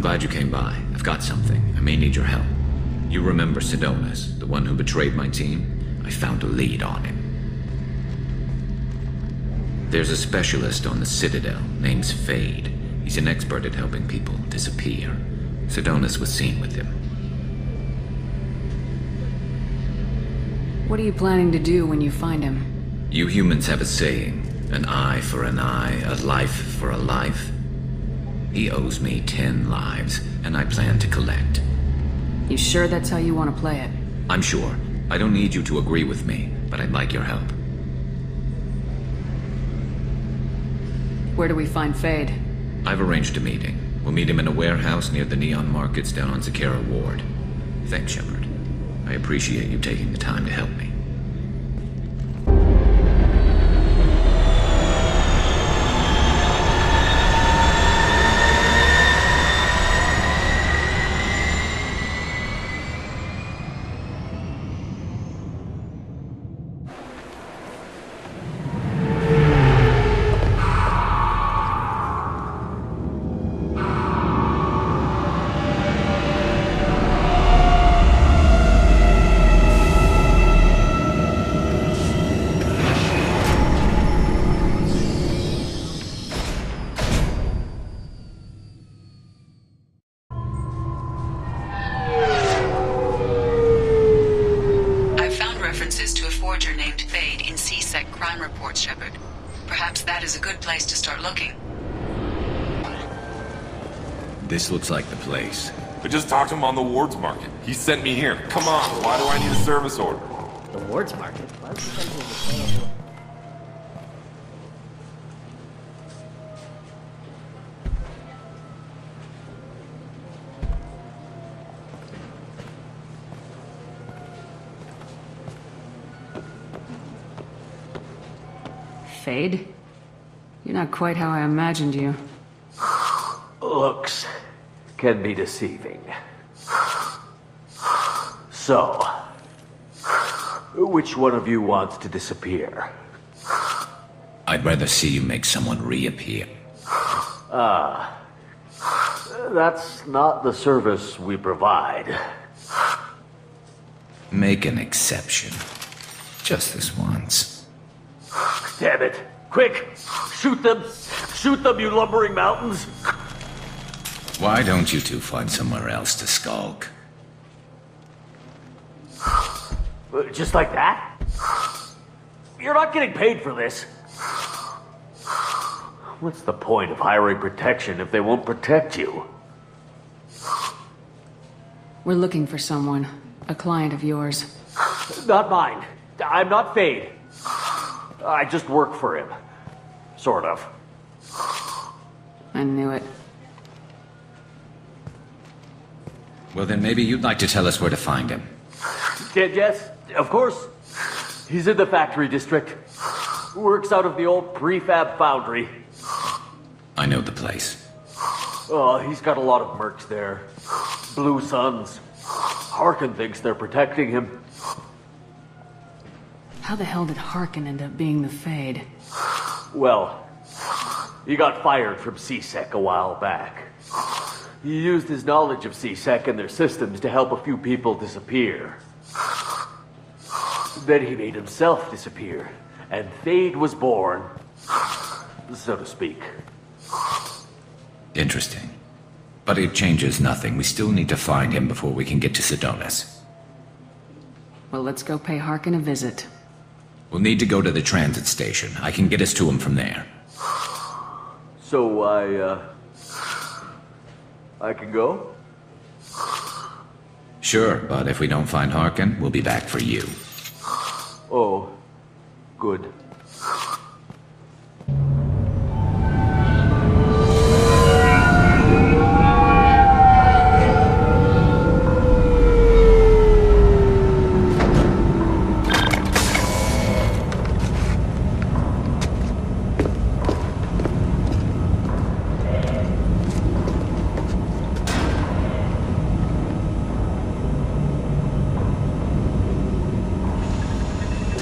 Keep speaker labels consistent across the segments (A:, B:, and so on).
A: glad you came by. I've got something. I may need your help. You remember Sidonis, the one who betrayed my team? I found a lead on him. There's a specialist on the Citadel, name's Fade. He's an expert at helping people disappear. Sidonis was seen with him.
B: What are you planning to do when you find him?
A: You humans have a saying, an eye for an eye, a life for a life. He owes me 10 lives, and I plan to collect.
B: You sure that's how you want to play it?
A: I'm sure. I don't need you to agree with me, but I'd like your help.
B: Where do we find Fade?
A: I've arranged a meeting. We'll meet him in a warehouse near the Neon Markets down on Zakera Ward. Thanks, Shepard. I appreciate you taking the time to help me.
B: Shepard. Perhaps that is a good place to start looking.
A: This looks like the place.
C: I just talked to him on the Wards Market. He sent me here. Come on, why do I need a service order?
D: The Wards Market? Why would you send me to the
B: Fade? You're not quite how I imagined you.
E: Looks can be deceiving. So, which one of you wants to disappear?
A: I'd rather see you make someone reappear.
E: That's not the service we provide.
A: Make an exception. Just this once.
E: Damn it! Quick! Shoot them! Shoot them, you lumbering mountains!
A: Why don't you two find somewhere else to skulk?
E: Just like that? You're not getting paid for this. What's the point of hiring protection if they won't protect you?
B: We're looking for someone. A client of yours.
E: Not mine. I'm not Fade. I just work for him. Sort of.
B: I knew it.
A: Well, then maybe you'd like to tell us where to find him.
E: Yes, of course. He's in the factory district. Works out of the old prefab foundry.
A: I know the place.
E: Oh, he's got a lot of mercs there. Blue Suns. Harkin thinks they're protecting him.
B: How the hell did Harkin end up being the Fade?
E: Well, he got fired from C-Sec a while back. He used his knowledge of C-Sec and their systems to help a few people disappear. Then he made himself disappear, and Fade was born, so to speak.
A: Interesting. But it changes nothing. We still need to find him before we can get to Sidonis.
B: Well, let's go pay Harkin a visit.
A: We'll need to go to the transit station. I can get us to him from there.
E: So I can go?
A: Sure, but if we don't find Harkin, we'll be back for you.
E: Oh, good.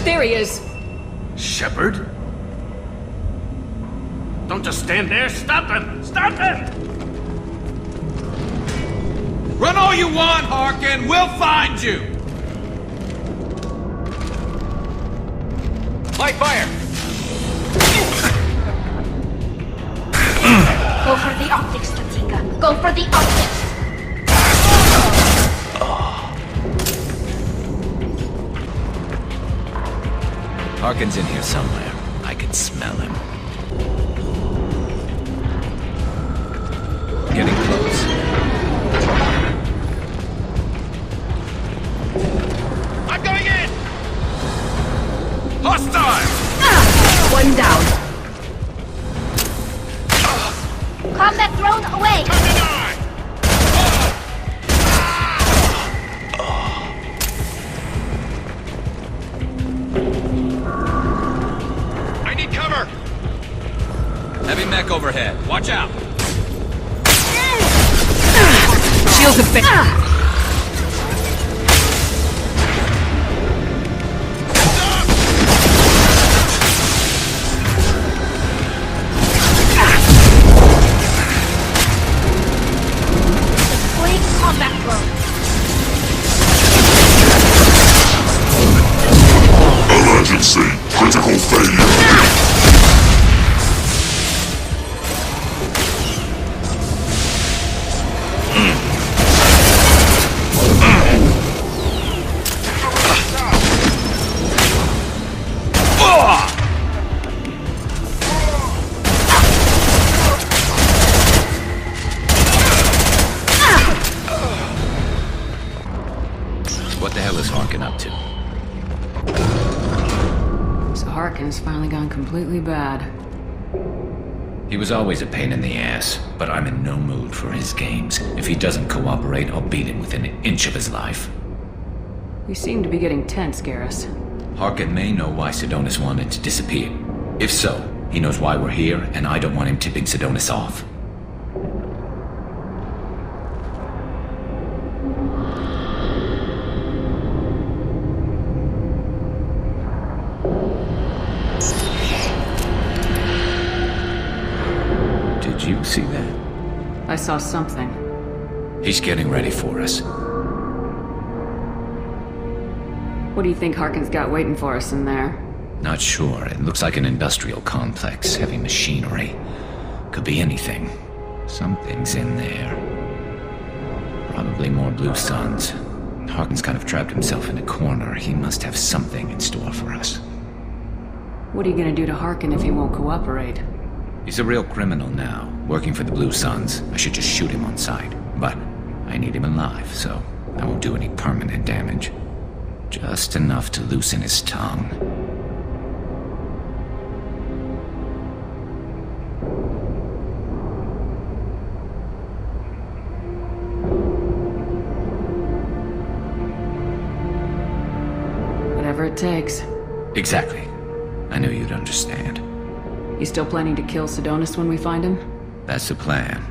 B: There he is!
F: Shepard? Don't just stand there! Stop him! Stop him! Run all you want, Harkin! We'll find you! Light fire!
G: Go for the optics, Tatika. Go for the optics!
A: Harkin's in here somewhere. I can smell him. Getting close.
F: I'm going in! Hostile!
G: One down. Combat drone away!
F: I need cover! Heavy mech overhead. Watch out!
B: Shields have been...
G: Deploying combat drone.
H: Emergency! Critical failure!
A: What the hell is Harkin up to?
B: So Harkin's finally gone completely bad.
A: He was always a pain in the ass, but I'm in no mood for his games. If he doesn't cooperate, I'll beat him within an inch of his life.
B: You seem to be getting tense, Garrus.
A: Harkin may know why Sidonis wanted to disappear. If so, he knows why we're here, and I don't want him tipping Sidonis off. Did you see that?
B: I saw something.
A: He's getting ready for us.
B: What do you think Harkin's got waiting for us in there?
A: Not sure. It looks like an industrial complex, heavy machinery. Could be anything. Something's in there. Probably more blue suns. Harkin's kind of trapped himself in a corner. He must have something in store for us.
B: What are you gonna do to Harkin if he won't cooperate?
A: He's a real criminal now, working for the Blue Suns. I should just shoot him on sight. But I need him alive, so I won't do any permanent damage. Just enough to loosen his tongue.
B: Whatever it takes.
A: Exactly. I knew you'd understand.
B: You still planning to kill Sidonis when we find him?
A: That's the plan.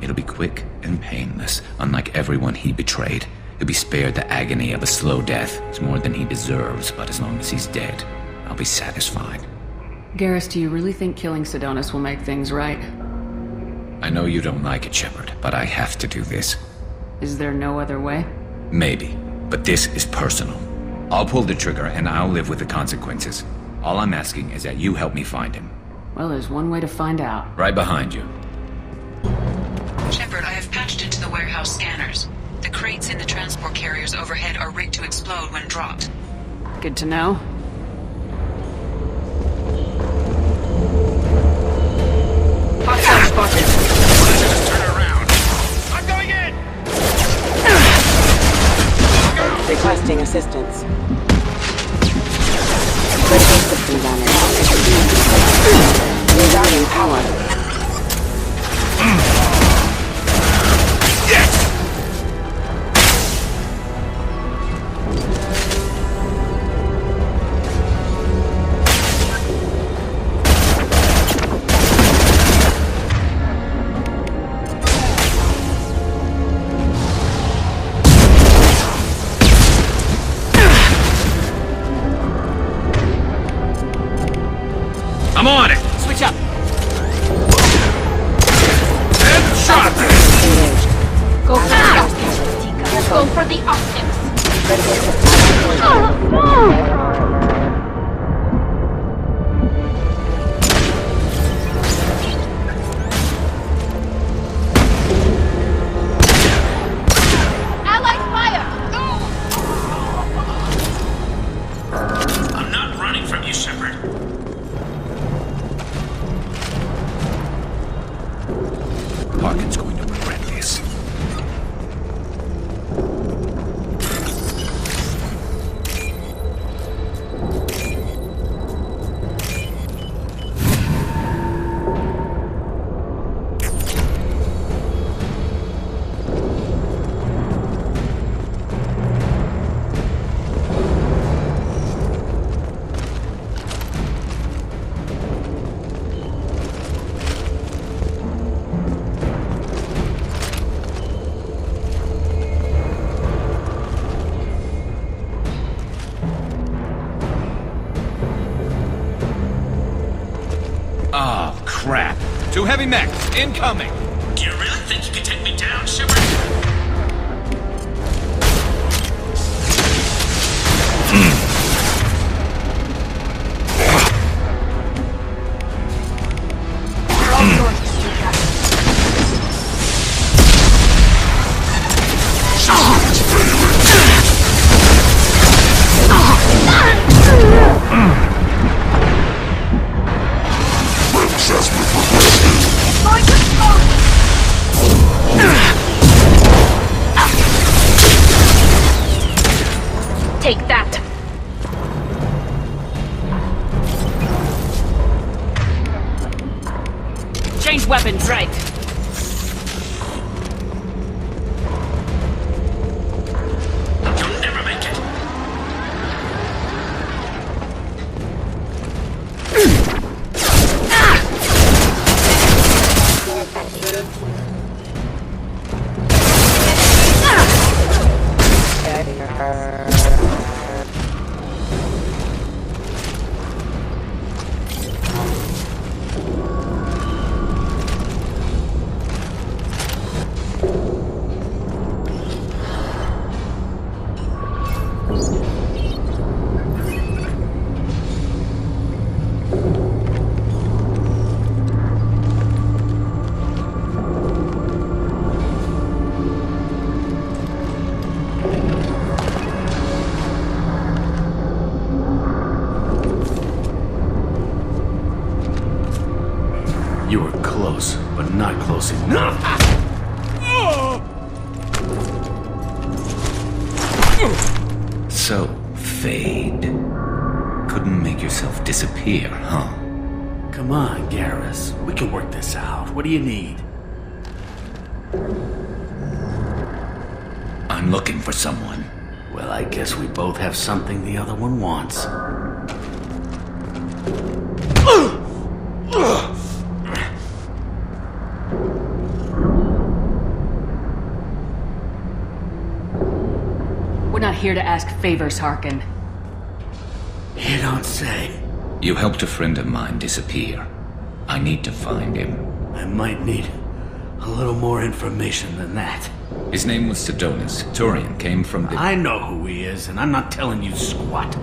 A: It'll be quick and painless, unlike everyone he betrayed. He'll be spared the agony of a slow death. It's more than he deserves, but as long as he's dead, I'll be satisfied.
B: Garrus, do you really think killing Sidonis will make things right?
A: I know you don't like it, Shepard, but I have to do this.
B: Is there no other way?
A: Maybe, but this is personal. I'll pull the trigger and I'll live with the consequences. All I'm asking is that you help me find him.
B: Well, there's one way to find out.
A: Right behind you.
I: Shepard, I have patched into the warehouse scanners. The crates in the transport carriers overhead are rigged to explode when dropped.
B: Good to know.
G: Hostile spotted.
F: Turn around! I'm going in!
J: Requesting assistance. Critical system damage. Rerouting power.
F: I'm on it!
B: Switch up!
F: Headshot!
G: Go for the optics. Go for the optics. Allied fire!
A: I'm not running from you, Shepard. Harkin's going to regret this.
F: Oh, crap. Two heavy mechs, incoming!
A: Do you really think you can take me down, Shepard?
G: We're all yours, sweetheart.
H: Assessment requested.
G: Going to smoke! Take that. Change weapons, right.
A: You'll never make it.
E: You were close, but not close enough.
A: So, Fade. Couldn't make yourself disappear, huh?
E: Come on, Garrus. We can work this out. What do you need?
A: I'm looking for someone.
E: Well, I guess we both have something the other one wants.
B: We're not here to ask favors, Harkin.
E: You don't say.
A: You helped a friend of mine disappear. I need to find him.
E: I might need a little more information than that.
A: His name was Sidonis. Turian came from the...
E: I know who he is, and I'm not telling you squat.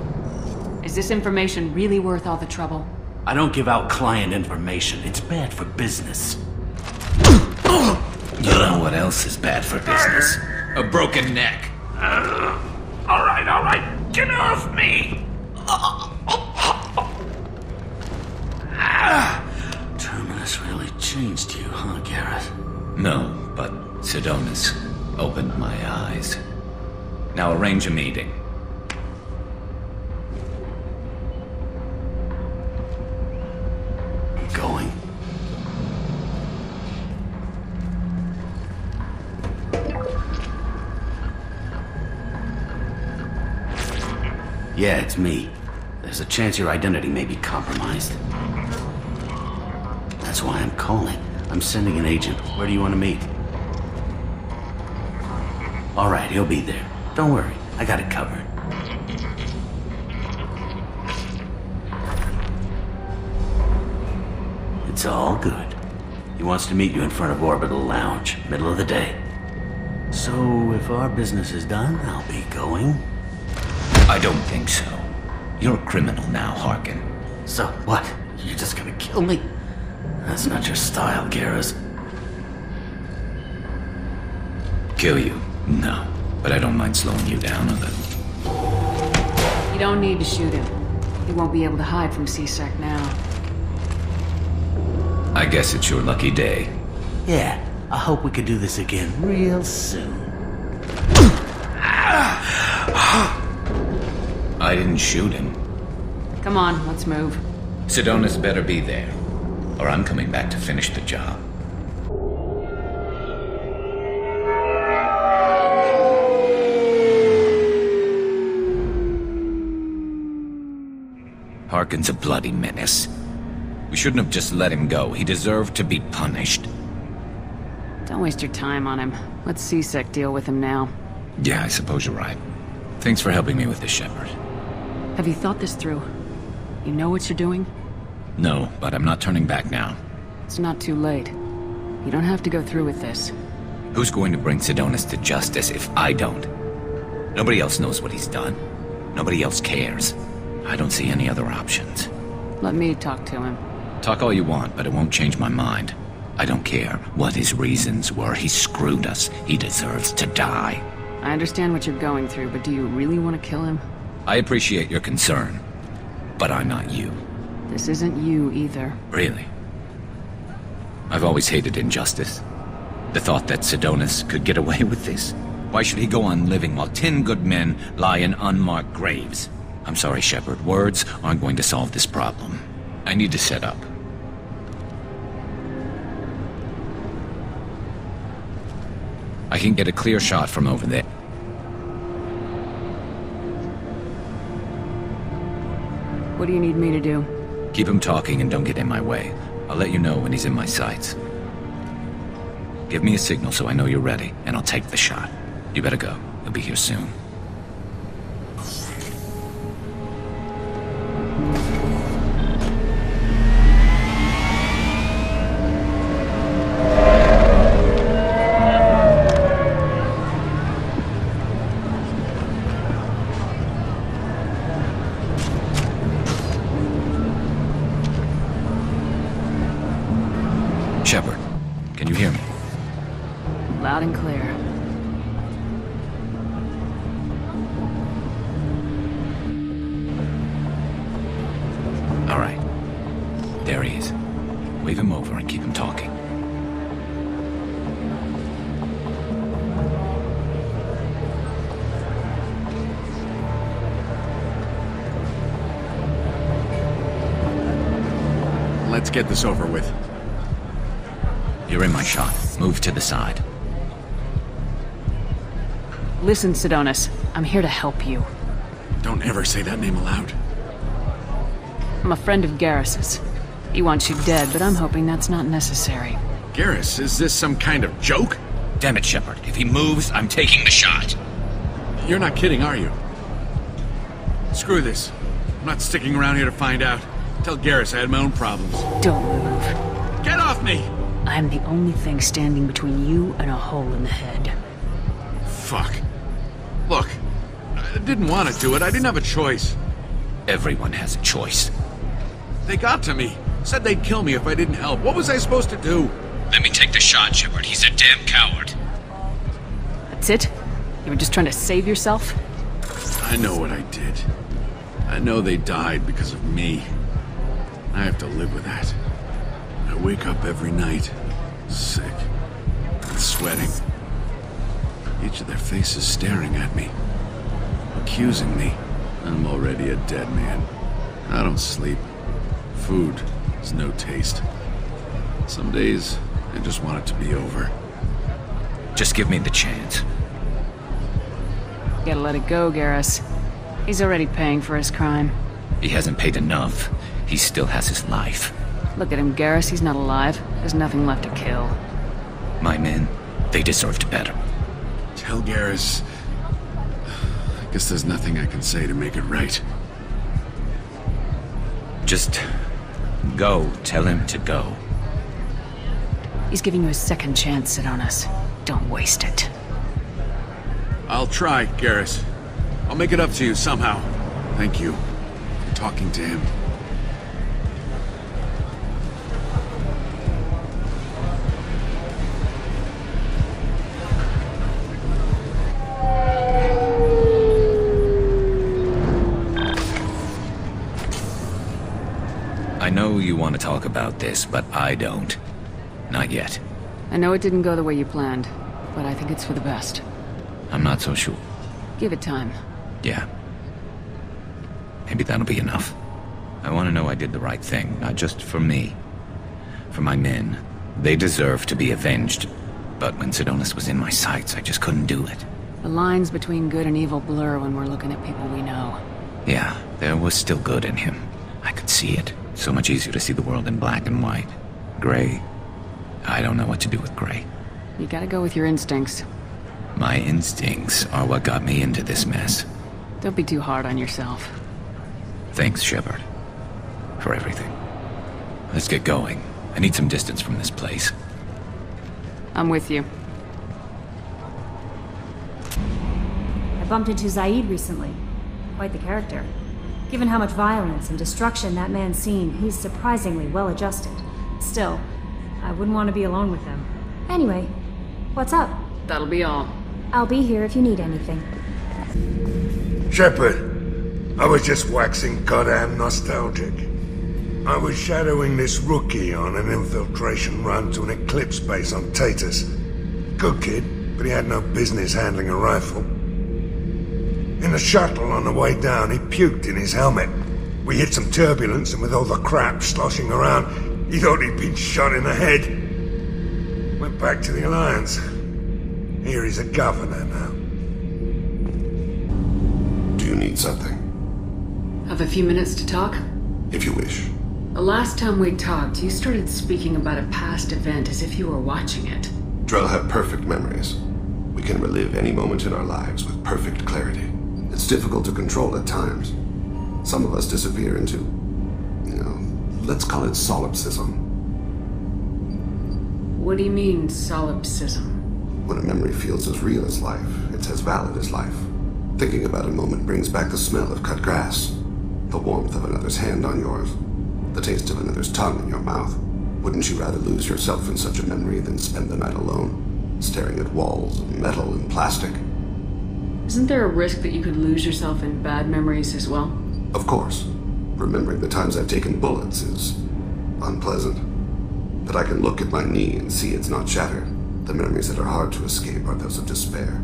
B: Is this information really worth all the trouble?
E: I don't give out client information. It's bad for business.
A: You know what else is bad for business? A broken neck.
E: All right. Get off me! Terminus really changed you, huh, Garrus?
A: No, but Sidonis opened my eyes. Now arrange a meeting.
E: Going. Yeah, it's me. There's a chance your identity may be compromised. That's why I'm calling. I'm sending an agent. Where do you want to meet? All right, he'll be there. Don't worry, I got it covered. It's all good. He wants to meet you in front of Orbital Lounge, middle of the day.
K: So, if our business is done, I'll be going.
A: I don't think so. You're a criminal now, Harkin.
K: So, what? You're just gonna kill me? That's not your style, Garrus.
A: Kill you? No. But I don't mind slowing you down a little.
B: You don't need to shoot him. He won't be able to hide from C-Sec now.
A: I guess it's your lucky day.
K: Yeah, I hope we can do this again real soon.
A: I didn't shoot him.
B: Come on, let's move.
A: Sidonis better be there, or I'm coming back to finish the job. Harkin's a bloody menace. We shouldn't have just let him go. He deserved to be punished.
B: Don't waste your time on him. Let C-Sec deal with him now.
A: Yeah, I suppose you're right. Thanks for helping me with this, Shepard.
B: Have you thought this through? You know what you're doing?
A: No, but I'm not turning back now.
B: It's not too late. You don't have to go through with this.
A: Who's going to bring Sidonis to justice if I don't? Nobody else knows what he's done. Nobody else cares. I don't see any other options.
B: Let me talk to him.
A: Talk all you want, but it won't change my mind. I don't care what his reasons were. He screwed us. He deserves to die.
B: I understand what you're going through, but do you really want to kill him?
A: I appreciate your concern, but I'm not you.
B: This isn't you either.
A: Really? I've always hated injustice. The thought that Sidonis could get away with this. Why should he go on living while 10 good men lie in unmarked graves? I'm sorry, Shepard. Words aren't going to solve this problem. I need to set up. I can get a clear shot from over there.
B: What do you need me to do?
A: Keep him talking and don't get in my way. I'll let you know when he's in my sights. Give me a signal so I know you're ready, and I'll take the shot. You better go. He'll be here soon. Shepard, can you hear me?
B: Loud and clear.
A: All right. There he is. Wave him over and keep him talking.
L: Let's get this over with.
A: You're in my shot. Move to the side.
B: Listen, Sidonis. I'm here to help you.
L: Don't ever say that name aloud.
B: I'm a friend of Garrus's. He wants you dead, but I'm hoping that's not necessary.
L: Garrus, is this some kind of joke?
A: Damn it, Shepard. If he moves, I'm taking the shot.
L: You're not kidding, are you? Screw this. I'm not sticking around here to find out. Tell Garrus I had my own problems.
B: Don't move.
L: Get off me!
B: I'm the only thing standing between you and a hole in the head.
L: Fuck. Look, I didn't want to do it. I didn't have a choice.
A: Everyone has a choice.
L: They got to me. Said they'd kill me if I didn't help. What was I supposed to do?
A: Let me take the shot, Shepard. He's a damn coward.
B: That's it? You were just trying to save yourself?
L: I know what I did. I know they died because of me. I have to live with that. I wake up every night, sick, and sweating. Each of their faces staring at me, accusing me. I'm already a dead man. I don't sleep. Food has no taste. Some days, I just want it to be over.
A: Just give me the chance.
B: Gotta let it go, Garrus. He's already paying for his crime.
A: He hasn't paid enough. He still has his life.
B: Look at him, Garrus. He's not alive. There's nothing left to kill.
A: My men, they deserved better.
L: Tell Garrus... I guess there's nothing I can say to make it right.
A: Just... go. Tell him to go.
B: He's giving you a second chance, Sidonis. Don't waste it.
L: I'll try, Garrus. I'll make it up to you somehow. Thank you for talking to him.
A: I know you want to talk about this, but I don't. Not yet.
B: I know it didn't go the way you planned, but I think it's for the best.
A: I'm not so sure.
B: Give it time.
A: Yeah. Maybe that'll be enough. I want to know I did the right thing, not just for me. For my men. They deserve to be avenged. But when Sidonis was in my sights, I just couldn't do it.
B: The lines between good and evil blur when we're looking at people we know.
A: Yeah, there was still good in him. I could see it. So much easier to see the world in black and white. Gray. I don't know what to do with gray.
B: You gotta go with your instincts.
A: My instincts are what got me into this mess.
B: Don't be too hard on yourself.
A: Thanks, Shepard. For everything. Let's get going. I need some distance from this place.
B: I'm with you.
M: I bumped into Zaid recently. Quite the character. Given how much violence and destruction that man's seen, he's surprisingly well adjusted. Still, I wouldn't want to be alone with him. Anyway, what's up?
B: That'll be all.
M: I'll be here if you need anything.
H: Shepard, I was just waxing goddamn nostalgic. I was shadowing this rookie on an infiltration run to an Eclipse base on Tatus. Good kid, but he had no business handling a rifle. In the shuttle on the way down, he puked in his helmet. We hit some turbulence, and with all the crap sloshing around, he thought he'd been shot in the head. Went back to the Alliance. Here he's a governor now.
N: Do you need something?
B: Have a few minutes to talk?
N: If you wish.
B: The last time we talked, you started speaking about a past event as if you were watching it.
N: Drell have perfect memories. We can relive any moment in our lives with perfect clarity. It's difficult to control at times. Some of us disappear into, let's call it solipsism.
B: What do you mean, solipsism?
N: When a memory feels as real as life, it's as valid as life. Thinking about a moment brings back the smell of cut grass, the warmth of another's hand on yours, the taste of another's tongue in your mouth. Wouldn't you rather lose yourself in such a memory than spend the night alone, staring at walls of metal and plastic?
B: Isn't there a risk that you could lose yourself in bad memories as well?
N: Of course. Remembering the times I've taken bullets is unpleasant. But I can look at my knee and see it's not shattered. The memories that are hard to escape are those of despair.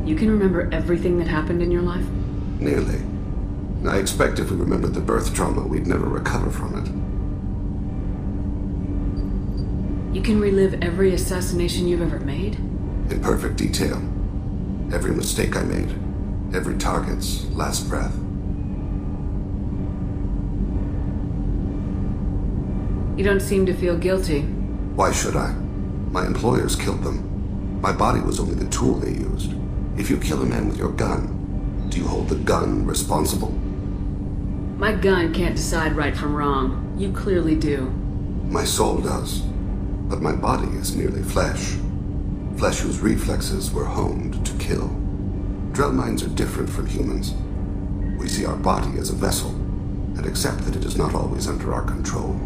B: You can remember everything that happened in your life?
N: Nearly. I expect if we remembered the birth trauma, we'd never recover from it.
B: You can relive every assassination you've ever made?
N: In perfect detail. Every mistake I made. Every target's last breath.
B: You don't seem to feel guilty.
N: Why should I? My employers killed them. My body was only the tool they used. If you kill a man with your gun, do you hold the gun responsible?
B: My gun can't decide right from wrong. You clearly do.
N: My soul does. But my body is merely flesh. Flesh whose reflexes were honed to kill. Drell minds are different from humans. We see our body as a vessel, and accept that it is not always under our control.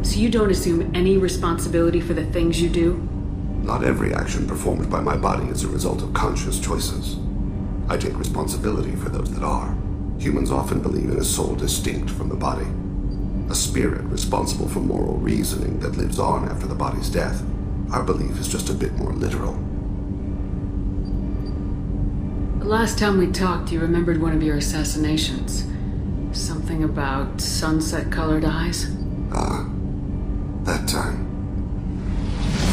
B: So you don't assume any responsibility for the things you do?
N: Not every action performed by my body is a result of conscious choices. I take responsibility for those that are. Humans often believe in a soul distinct from the body. A spirit responsible for moral reasoning that lives on after the body's death. Our belief is just a bit more literal.
B: The last time we talked, you remembered one of your assassinations. Something about sunset-colored eyes?
N: That time.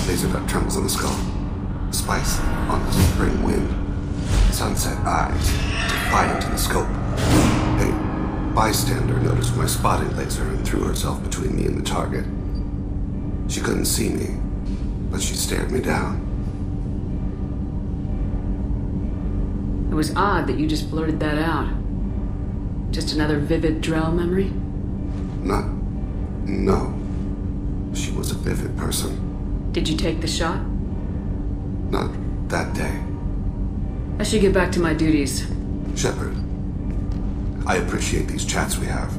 N: Laser dot trembles on the skull. Spice on the spring wind. Sunset eyes, defiant in the scope. A bystander noticed my spotting laser and threw herself between me and the target. She couldn't see me, but she stared me down.
B: It was odd that you just blurted that out. Just another vivid Drell memory?
N: No. She was a vivid person.
B: Did you take the shot?
N: Not that day.
B: I should get back to my duties.
N: Shepard, I appreciate these chats we have.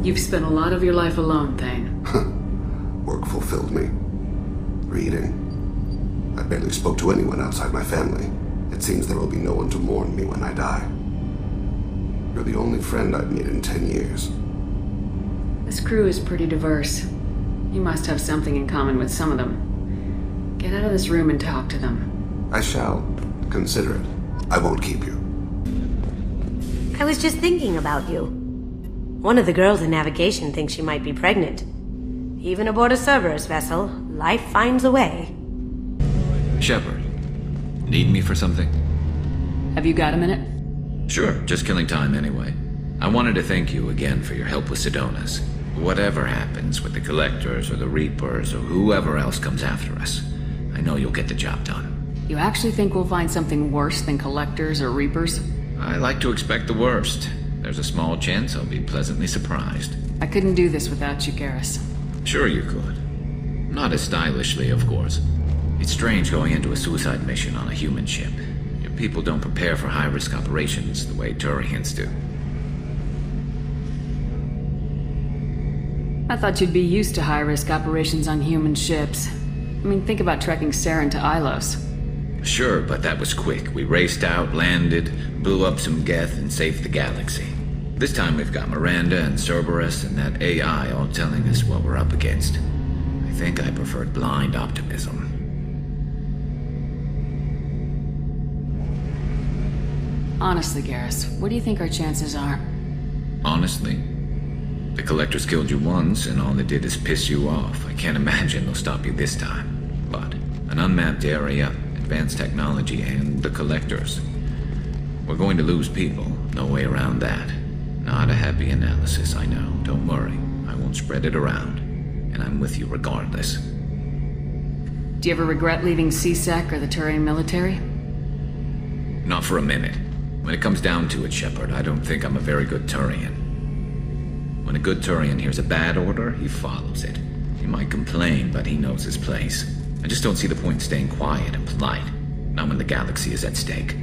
B: You've spent a lot of your life alone, Thane.
N: Work fulfilled me. Reading. I barely spoke to anyone outside my family. It seems there will be no one to mourn me when I die. You're the only friend I've made in 10 years.
B: This crew is pretty diverse. You must have something in common with some of them. Get out of this room and talk to them.
N: I shall. Consider it. I won't keep you.
O: I was just thinking about you. One of the girls in navigation thinks she might be pregnant. Even aboard a Cerberus vessel, life finds a way.
A: Shepard, need me for something?
B: Have you got a minute?
A: Sure, just killing time anyway. I wanted to thank you again for your help with Sedona's. Whatever happens with the Collectors or the Reapers or whoever else comes after us, I know you'll get the job done.
B: You actually think we'll find something worse than Collectors or Reapers?
A: I like to expect the worst. There's a small chance I'll be pleasantly surprised.
B: I couldn't do this without you, Garrus.
A: Sure you could. Not as stylishly, of course. It's strange going into a suicide mission on a human ship. Your people don't prepare for high-risk operations the way Turians do.
B: I thought you'd be used to high-risk operations on human ships. I mean, think about trekking Saren to Ilos.
A: Sure, but that was quick. We raced out, landed, blew up some Geth, and saved the galaxy. This time we've got Miranda and Cerberus and that AI all telling us what we're up against. I think I preferred blind optimism.
B: Honestly, Garrus, what do you think our chances are?
A: Honestly? The Collectors killed you once, and all they did is piss you off. I can't imagine they'll stop you this time. But an unmapped area, advanced technology, and the Collectors. We're going to lose people. No way around that. Not a happy analysis, I know. Don't worry. I won't spread it around. And I'm with you regardless.
B: Do you ever regret leaving CSEC or the Turian military?
A: Not for a minute. When it comes down to it, Shepard, I don't think I'm a very good Turian. When a good Turian hears a bad order, he follows it. He might complain, but he knows his place. I just don't see the point in staying quiet and polite. Not when the galaxy is at stake.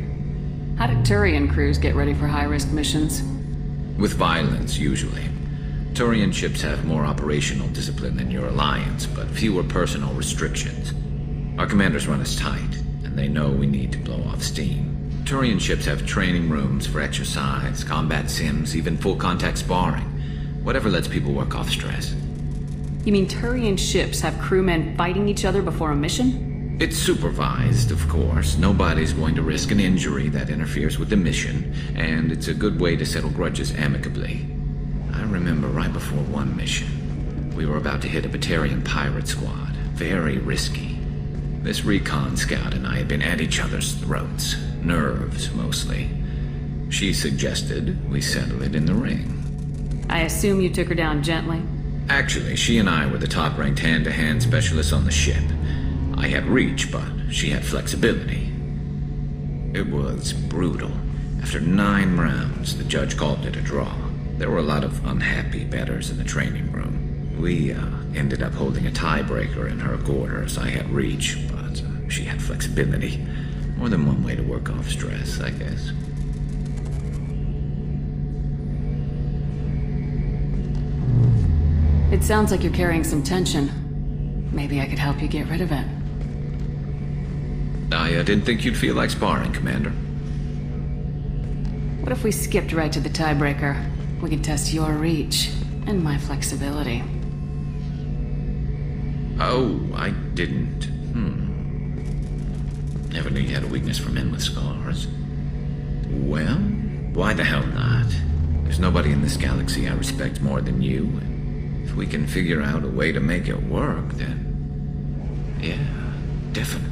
B: How did Turian crews get ready for high-risk missions?
A: With violence, usually. Turian ships have more operational discipline than your alliance, but fewer personal restrictions. Our commanders run us tight, and they know we need to blow off steam. Turian ships have training rooms for exercise, combat sims, even full-contact sparring. Whatever lets people work off stress.
B: You mean Turian ships have crewmen fighting each other before a mission?
A: It's supervised, of course. Nobody's going to risk an injury that interferes with the mission, and it's a good way to settle grudges amicably. I remember right before one mission, we were about to hit a Batarian pirate squad. Very risky. This recon scout and I had been at each other's throats. Nerves, mostly. She suggested we settle it in the ring.
B: I assume you took her down gently?
A: Actually, she and I were the top-ranked hand-to-hand specialists on the ship. I had reach, but she had flexibility. It was brutal. After 9 rounds, the judge called it a draw. There were a lot of unhappy bettors in the training room. We ended up holding a tiebreaker in her quarters. I had reach, but she had flexibility. More than one way to work off stress, I guess.
B: It sounds like you're carrying some tension. Maybe I could help you get rid of it.
A: I didn't think you'd feel like sparring, Commander.
B: What if we skipped right to the tiebreaker? We could test your reach and my flexibility.
A: Oh, I didn't. Never knew you had a weakness for men with scars. Well, why the hell not? There's nobody in this galaxy I respect more than you, and if we can figure out a way to make it work, then yeah, definitely.